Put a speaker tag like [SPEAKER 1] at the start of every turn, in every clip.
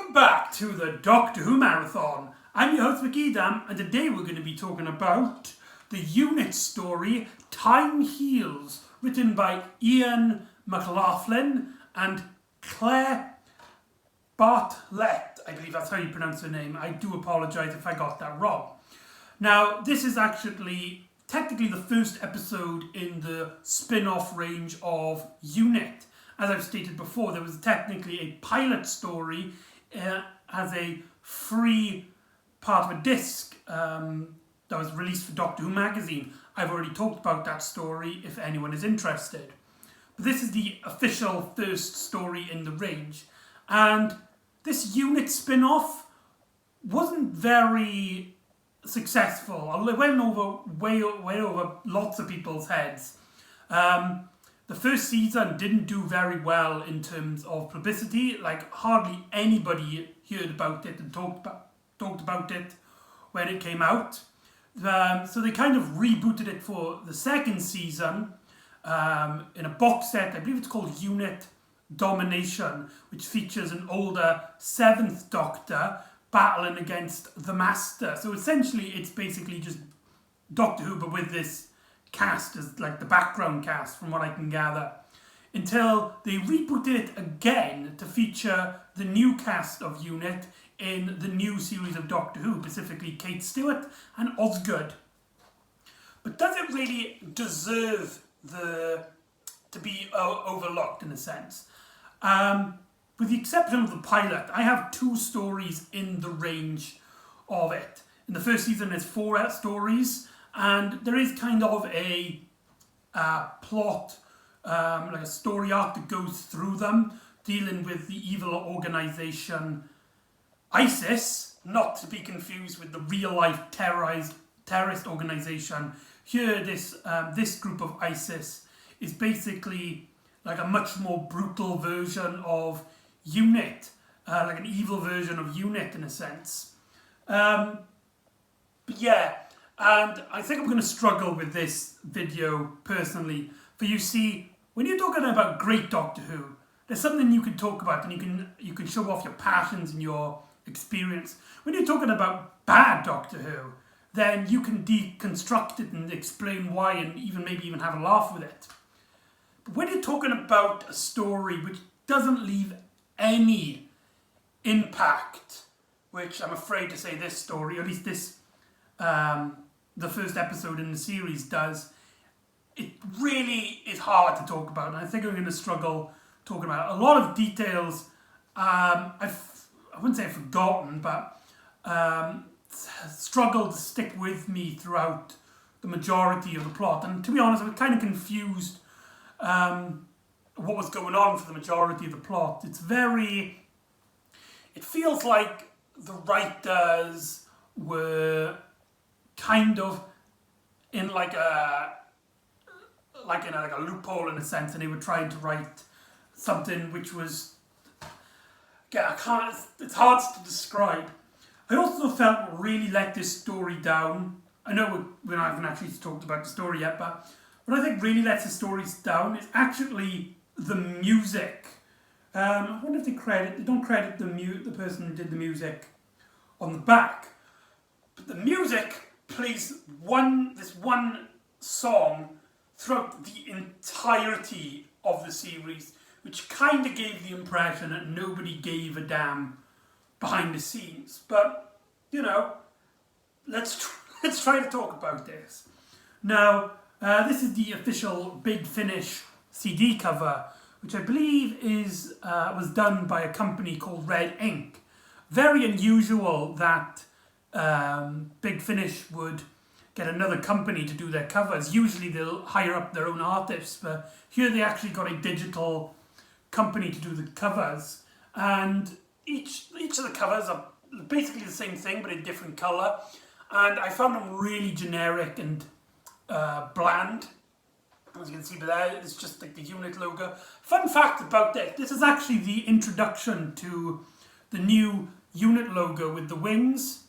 [SPEAKER 1] Welcome back to the Doctor Who Marathon. I'm your host McEdam, and today we're going to be talking about the unit story Time Heals, written by Ian McLaughlin and Claire Bartlett. I believe that's how you pronounce her name. I do apologise if I got that wrong. Now, this is actually technically the first episode in the spin-off range of Unit. As I've stated before, there was technically a pilot story as a free part of a disc that was released for Doctor Who magazine. I've already talked about that story if anyone is interested. But this is the official first story in the range. And this Unit spin-off wasn't very successful. It went over way over lots of people's heads. The first season didn't do very well in terms of publicity. Like, hardly anybody heard about it and talked about it when it came out. So they kind of rebooted it for the second season in a box set. I believe it's called Unit Domination, which features an older 7th Doctor battling against the Master. So essentially it's basically just Doctor Who, but with this cast as like the background cast, from what I can gather, until they rebooted it again to feature the new cast of Unit in the new series of Doctor Who, specifically Kate Stewart and Osgood. But does it really deserve to be overlooked in a sense? With the exception of the pilot, I have 2 stories in the range of it. In the first season, there's 4 stories. And there is kind of a plot, like a story arc that goes through them, dealing with the evil organisation ISIS, not to be confused with the real-life terrorist organisation. Here, this group of ISIS is basically like a much more brutal version of Unit, like an evil version of Unit in a sense. But yeah. And I think I'm going to struggle with this video personally. For you see, when you're talking about great Doctor Who, there's something you can talk about and you can show off your passions and your experience. When you're talking about bad Doctor Who, then you can deconstruct it and explain why and maybe even have a laugh with it. But when you're talking about a story which doesn't leave any impact, which I'm afraid to say this story, or at least this the first episode in the series does, it really is hard to talk about, and I think I'm going to struggle talking about it. A lot of details I wouldn't say I've forgotten, but struggled to stick with me throughout the majority of the plot. And to be honest, I was kind of confused what was going on for the majority of the plot. It feels like the writers were kind of in like a loophole in a sense, and they were trying to write something which was, it's hard to describe. I also felt really let this story down. I know we haven't actually talked about the story yet, but what I think really lets the stories down is actually the music. I wonder if they don't credit the person who did the music on the back, but the music plays this one song throughout the entirety of the series, which kind of gave the impression that nobody gave a damn behind the scenes. But, let's try to talk about this. Now, this is the official Big Finish CD cover, which I believe was done by a company called Red Ink. Very unusual that Big Finish would get another company to do their covers. Usually they'll hire up their own artists, but here they actually got a digital company to do the covers. And each of the covers are basically the same thing, but a different colour. And I found them really generic and bland. As you can see there, it's just like the Unit logo. Fun fact about this is actually the introduction to the new Unit logo with the wings.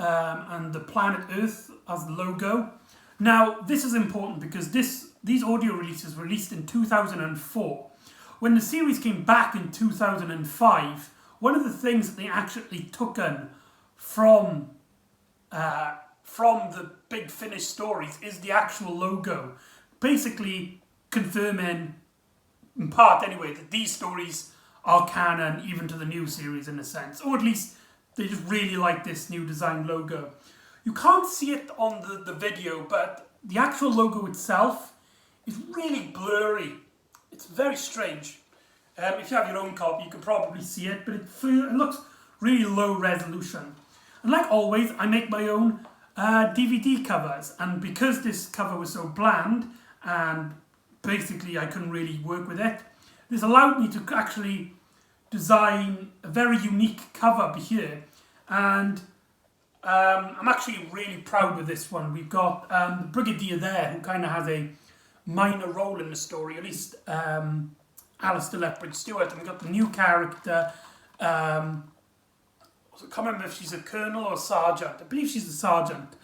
[SPEAKER 1] And the planet Earth as the logo. Now, this is important because these audio releases were released in 2004. When the series came back in 2005, one of the things that they actually took in from the Big Finish stories is the actual logo, basically confirming, in part anyway, that these stories are canon even to the new series in a sense, or at least they just really like this new design logo. You can't see it on the video, but the actual logo itself is really blurry. It's very strange. If you have your own copy, you can probably see it, but it looks really low resolution. And like always, I make my own DVD covers, and because this cover was so bland and basically I couldn't really work with it, this allowed me to actually design a very unique cover here, and I'm actually really proud of this one. We've got the Brigadier there, who kind of has a minor role in the story, at least Alistair Lethbridge Stewart, and we've got the new character, I can't remember if she's a colonel or a sergeant. I believe she's a sergeant.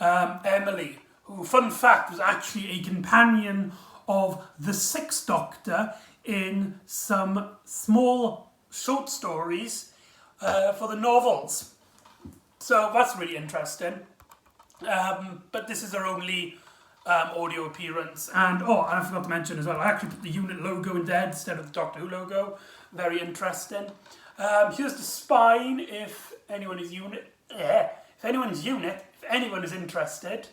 [SPEAKER 1] Emily, who, fun fact, was actually a companion of the Sixth Doctor in some small short stories for the novels. So that's really interesting. But this is her only audio appearance. And I forgot to mention as well, I actually put the unit logo in there instead of the Doctor Who logo. Very interesting. Here's the spine if anyone is if anyone is interested.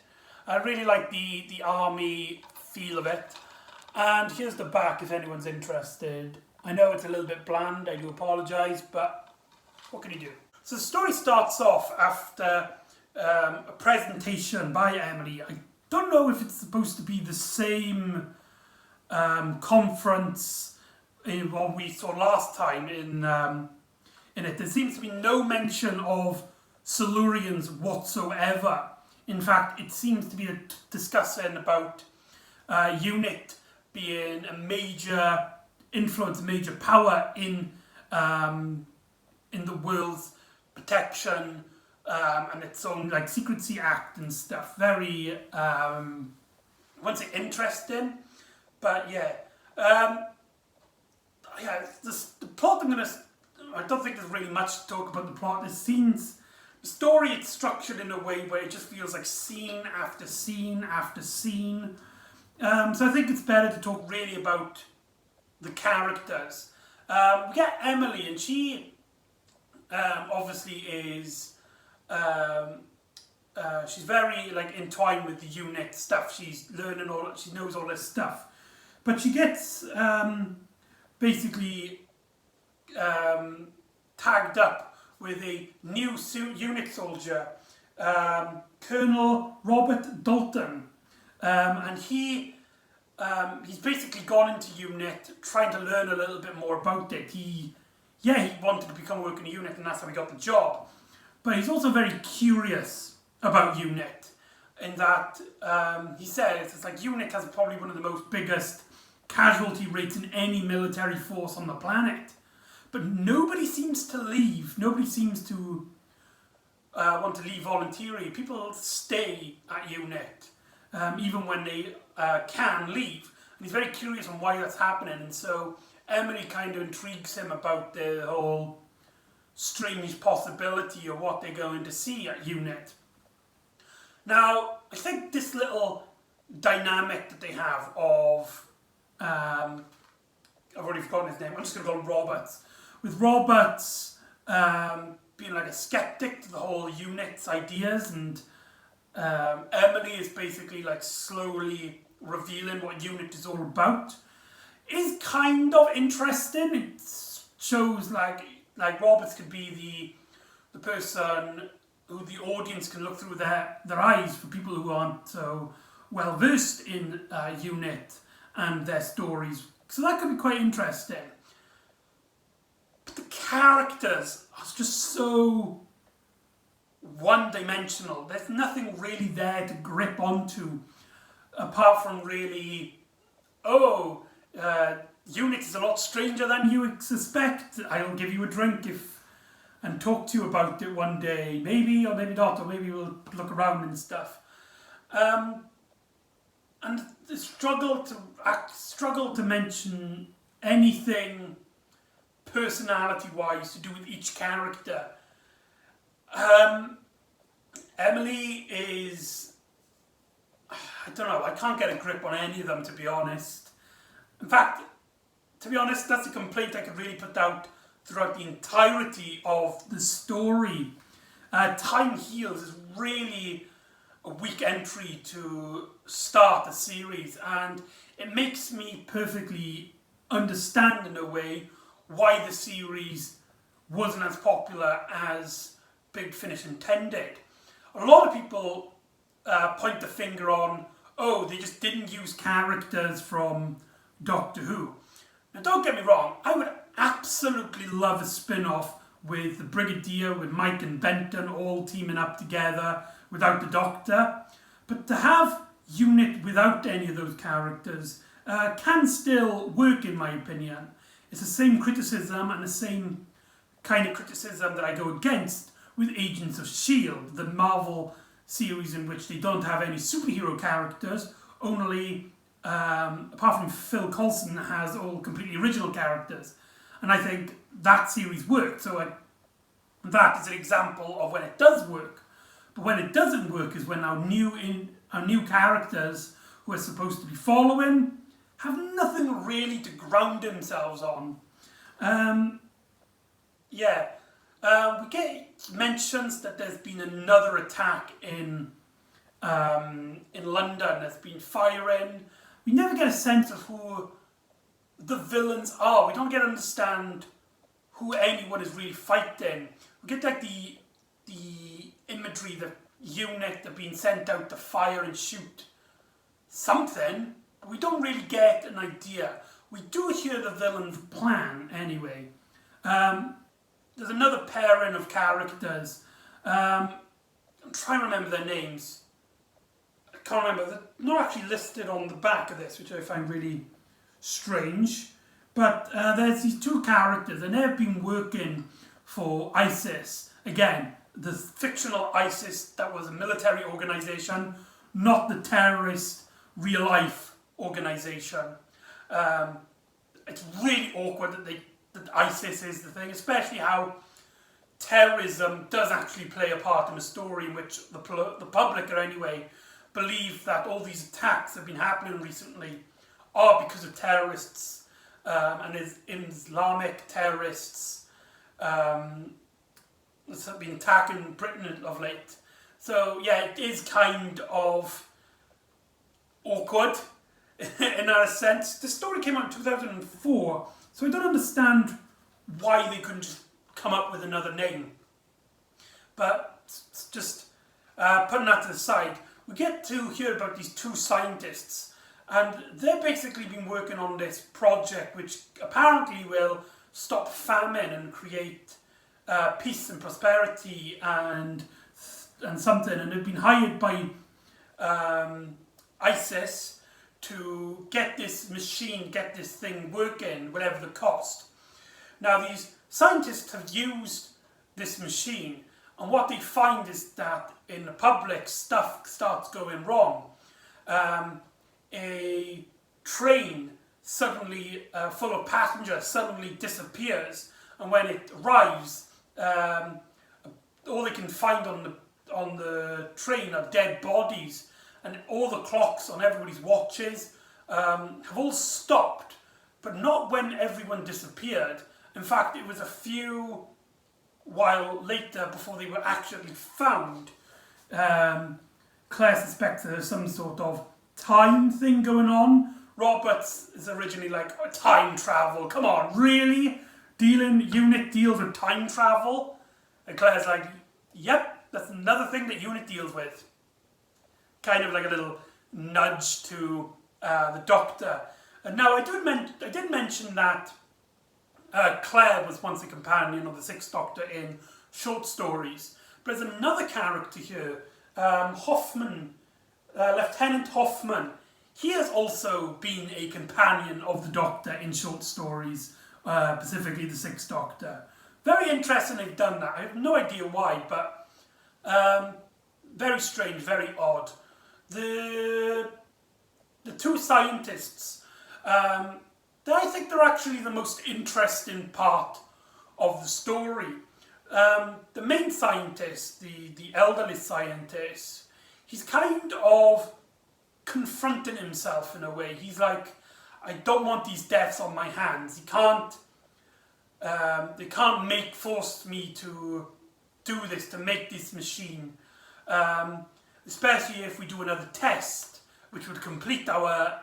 [SPEAKER 1] I really like the army feel of it. And here's the back if anyone's interested. I know it's a little bit bland, I do apologise, but what can you do? So the story starts off after a presentation by Emily. I don't know if it's supposed to be the same conference in what we saw last time in it. There seems to be no mention of Silurians whatsoever. In fact, it seems to be discussing about UNIT being a major influence, a major power in the world's protection and its own like Secrecy Act and stuff. Very, I won't say interesting, but yeah. The plot I don't think there's really much to talk about the plot. The story it's structured in a way where it just feels like scene after scene after scene. So I think it's better to talk really about the characters. We get Emily, and she obviously is she's very like entwined with the unit stuff. She's learning she knows all this stuff, but she gets basically tagged up with a new unit soldier, Colonel Robert Dalton, and he's basically gone into unit trying to learn a little bit more about it. He wanted to become working in unit, and that's how he got the job. But he's also very curious about unit, in that he says it's like unit has probably one of the most biggest casualty rates in any military force on the planet. But nobody seems to leave. Nobody seems to want to leave voluntarily. People stay at unit, even when they can leave. And he's very curious on why that's happening. And so Emily kind of intrigues him about the whole strange possibility of what they're going to see at unit. Now, I think this little dynamic that they have of, I've already forgotten his name, I'm just going to call him Roberts. With Roberts being like a skeptic to the whole unit's ideas, and Emily is basically like slowly revealing what unit is all about, is kind of interesting. It shows like Roberts could be the person who the audience can look through their eyes for people who aren't so well versed in unit and their stories. So that could be quite interesting. But the characters are just so one-dimensional. There's nothing really there to grip onto, apart from really, unit is a lot stranger than you would suspect. I'll give you a drink and talk to you about it one day. Maybe, or maybe not, or maybe we'll look around and stuff. And the struggle to mention anything personality-wise, to do with each character. Emily is, I don't know, I can't get a grip on any of them, to be honest. In fact, to be honest, that's a complaint I could really put out throughout the entirety of the story. Time Heals is really a weak entry to start a series, and it makes me perfectly understand in a way why the series wasn't as popular as Big Finish intended. A lot of people point the finger on, oh, they just didn't use characters from Doctor Who. Now don't get me wrong, I would absolutely love a spin-off with the Brigadier, with Mike and Benton all teaming up together without the Doctor. But to have Unit without any of those characters can still work, in my opinion. It's the same criticism and the same kind of criticism that I go against with Agents of S.H.I.E.L.D., the Marvel series in which they don't have any superhero characters, only, apart from Phil Coulson, has all completely original characters. And I think that series worked, so that is an example of when it does work. But when it doesn't work is when our new characters who are supposed to be following have nothing really to ground themselves on. We get mentions that there's been another attack in London. There's been firing. We never get a sense of who the villains are. We don't get to understand who anyone is really fighting. We get like the imagery that Unit are being sent out to fire and shoot something, but we don't really get an idea. We do hear the villain's plan anyway. There's another pairing of characters. I'm trying to remember their names. I can't remember. They're not actually listed on the back of this, which I find really strange. But there's these two characters, and they've been working for ISIS. Again, the fictional ISIS that was a military organisation, not the terrorist real-life organisation. It's really awkward that ISIS is the thing, especially how terrorism does actually play a part in the story, in which the public, or anyway, believe that all these attacks that have been happening recently are because of terrorists and Islamic terrorists that have been attacking Britain of late. So yeah, it is kind of awkward in that sense. The story came out in 2004, so I don't understand why they couldn't just come up with another name. But just putting that to the side, we get to hear about these two scientists, and they've basically been working on this project which apparently will stop famine and create peace and prosperity and something, and they've been hired by ISIS to get this machine, get this thing working, whatever the cost. Now these scientists have used this machine, and what they find is that in the public stuff starts going wrong. A train suddenly full of passengers suddenly disappears, and when it arrives, all they can find on the train are dead bodies, and all the clocks on everybody's watches have all stopped, but not when everyone disappeared. In fact, it was a few while later before they were actually found. Claire suspects there's some sort of time thing going on. Roberts is originally like, oh, time travel, come on, really? Unit deals with time travel? And Claire's like, yep, that's another thing that Unit deals with. Kind of like a little nudge to the Doctor. And now I did mention that Claire was once a companion of the Sixth Doctor in short stories. But there's another character here, Hoffman, Lieutenant Hoffman. He has also been a companion of the Doctor in short stories, specifically the Sixth Doctor. Very interesting they've done that. I have no idea why, but very strange, very odd. The two scientists, they're I think they're actually the most interesting part of the story. The main scientist, the elderly scientist, he's kind of confronting himself in a way. He's like, I don't want these deaths on my hands. They can't force me to do this, to make this machine. Especially if we do another test, which will complete our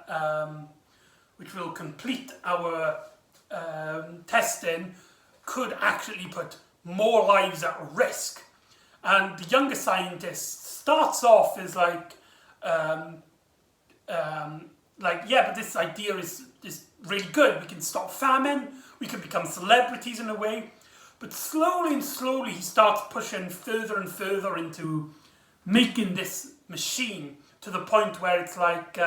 [SPEAKER 1] testing, could actually put more lives at risk. And the younger scientist starts off as like, yeah, but this idea is really good. We can stop famine. We can become celebrities in a way. But slowly and slowly, he starts pushing further and further into making this machine to the point where it's like,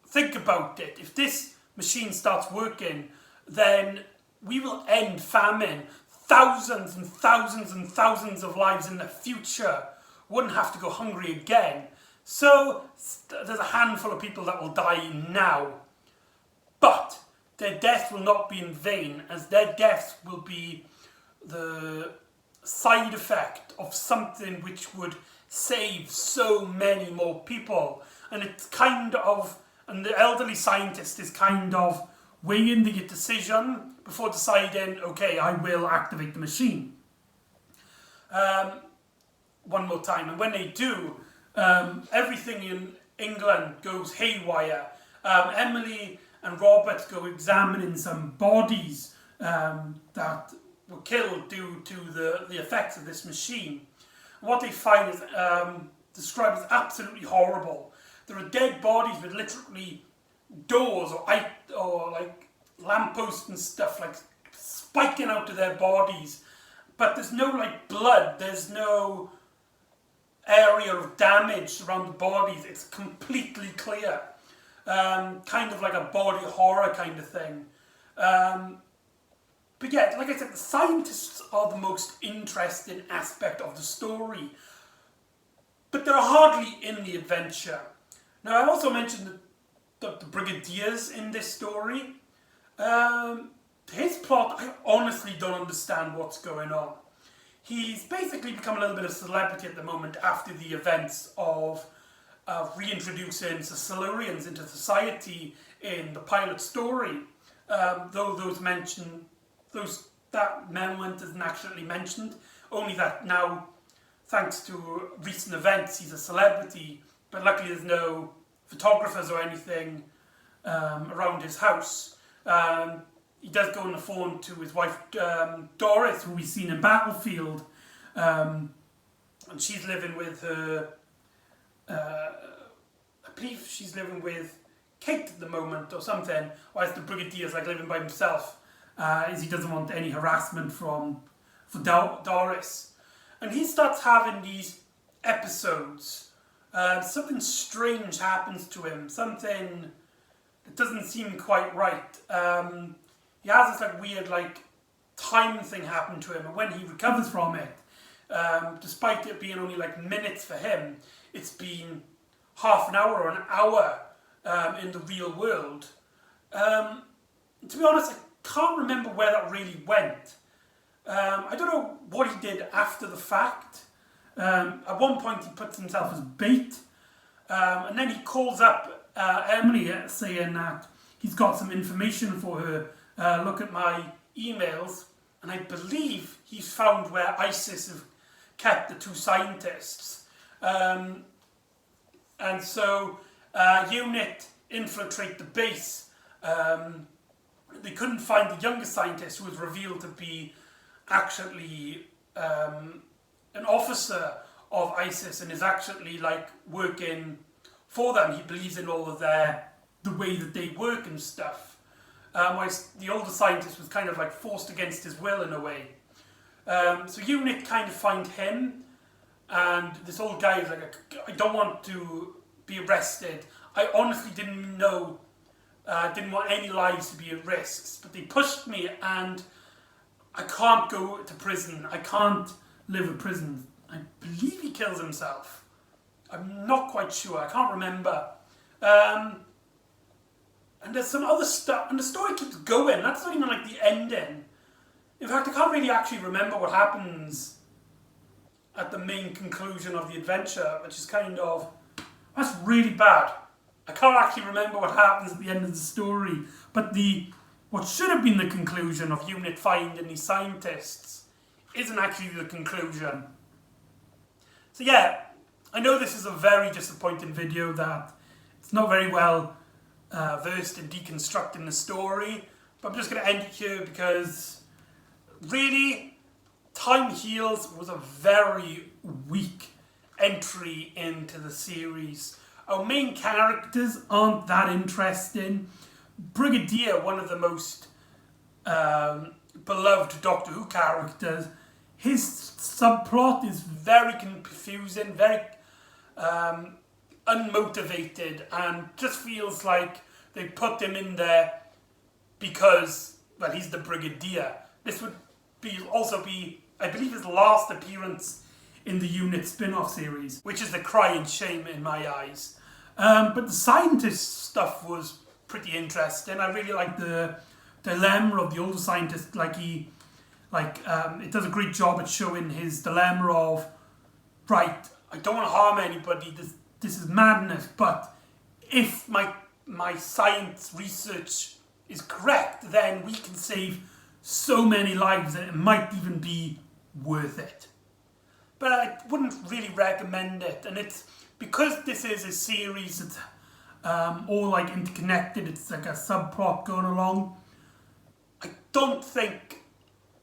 [SPEAKER 1] think about it. If this machine starts working, then we will end famine. Thousands and thousands and thousands of lives in the future wouldn't have to go hungry again. So there's a handful of people that will die now. But their death will not be in vain, as their death will be the side effect of something which would save so many more people. And it's kind of, and the elderly scientist is kind of weighing the decision before deciding, okay, I will activate the machine. One more time, and when they do, everything in England goes haywire. Emily and Robert go examining some bodies that were killed due to the effects of this machine. What they find is described as absolutely horrible. There are dead bodies with literally doors or like lampposts and stuff like spiking out of their bodies, but there's no like blood. There's no area of damage around the bodies. It's completely clear, kind of like a body horror kind of thing. But yeah, like I said, the scientists are the most interesting aspect of the story, but they're hardly in the adventure. Now, I also mentioned the brigadiers in this story. His plot, I honestly don't understand what's going on. He's basically become a little bit of a celebrity at the moment after the events of reintroducing the Silurians into society in the pilot story. Though that moment isn't actually mentioned, only that now, thanks to recent events, he's a celebrity, but luckily there's no photographers or anything around his house. He does go on the phone to his wife Doris, who we've seen in Battlefield, and she's living with her, I believe she's living with Kate at the moment or something, whilst the Brigadier's like living by himself, as he doesn't want any harassment for Doris. And he starts having these episodes. Something strange happens to him, something that doesn't seem quite right. He has this like weird like time thing happen to him, and when he recovers from it, despite it being only like minutes for him, it's been half an hour or an hour in the real world. To be honest, I can't remember where that really went. I don't know what he did after the fact. At one point he puts himself as bait, and then he calls up Emily saying that he's got some information for her. Look at my emails, and I believe he's found where ISIS have kept the two scientists. And so UNIT infiltrate the base. They couldn't find the younger scientist, who was revealed to be actually an officer of ISIS and is actually like working for them. He believes in all of the way that they work and stuff. Whilst the older scientist was kind of like forced against his will in a way. So UNIT kind of find him, and this old guy is like, I don't want to be arrested. I honestly didn't know, didn't want any lives to be at risk, but they pushed me and I can't go to prison. I can't live in prison. I believe he kills himself. I'm not quite sure. I can't remember. And there's some other stuff, and the story keeps going. That's not even like the ending. In fact, I can't really actually remember what happens at the main conclusion of the adventure, which is kind of, that's really bad. I can't actually remember what happens at the end of the story, but what should have been the conclusion of Unit finding these scientists isn't actually the conclusion. So yeah, I know this is a very disappointing video, that it's not very well versed in deconstructing the story, but I'm just going to end it here because really, Time Heals was a very weak entry into the series. Our main characters aren't that interesting. Brigadier, one of the most beloved Doctor Who characters, his subplot is very confusing, very unmotivated, and just feels like they put him in there because, well, he's the Brigadier. This would also be, I believe, his last appearance in the Unit spin-off series, which is the crying shame in my eyes. But the scientist stuff was pretty interesting. I really like the dilemma of the older scientist. It does a great job at showing his dilemma of, right, I don't want to harm anybody, this is madness, but if my science research is correct, then we can save so many lives that it might even be worth it. But I wouldn't really recommend it, and it's because this is a series that's all like interconnected, it's like a subplot going along. I don't think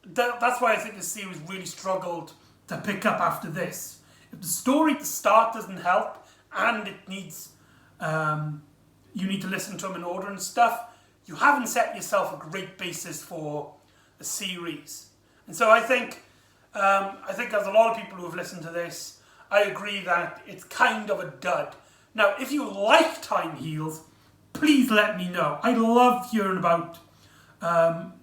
[SPEAKER 1] that's why I think the series really struggled to pick up after this. If the story at the start doesn't help, and it needs you need to listen to them in order and stuff, you haven't set yourself a great basis for a series. And so I think there's a lot of people who have listened to this, I agree that it's kind of a dud. Now, if you like Time Heals, please let me know. I love hearing about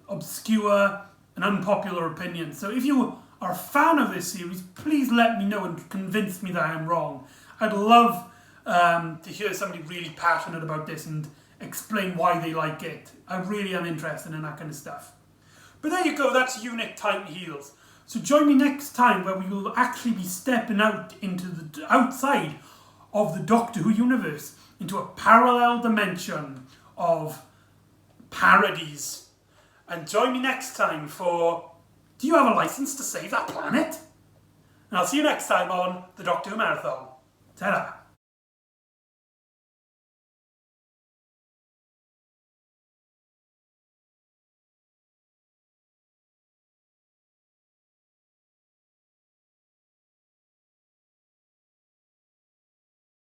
[SPEAKER 1] obscure and unpopular opinions. So if you are a fan of this series, please let me know and convince me that I'm wrong. I'd love to hear somebody really passionate about this and explain why they like it. I really am interested in that kind of stuff. But there you go, that's Unit Time Heals. So join me next time where we will actually be stepping out into the outside of the Doctor Who universe, into a parallel dimension of parodies. And join me next time for Do You Have a License to Save That Planet? And I'll see you next time on the Doctor Who Marathon. Ta-da!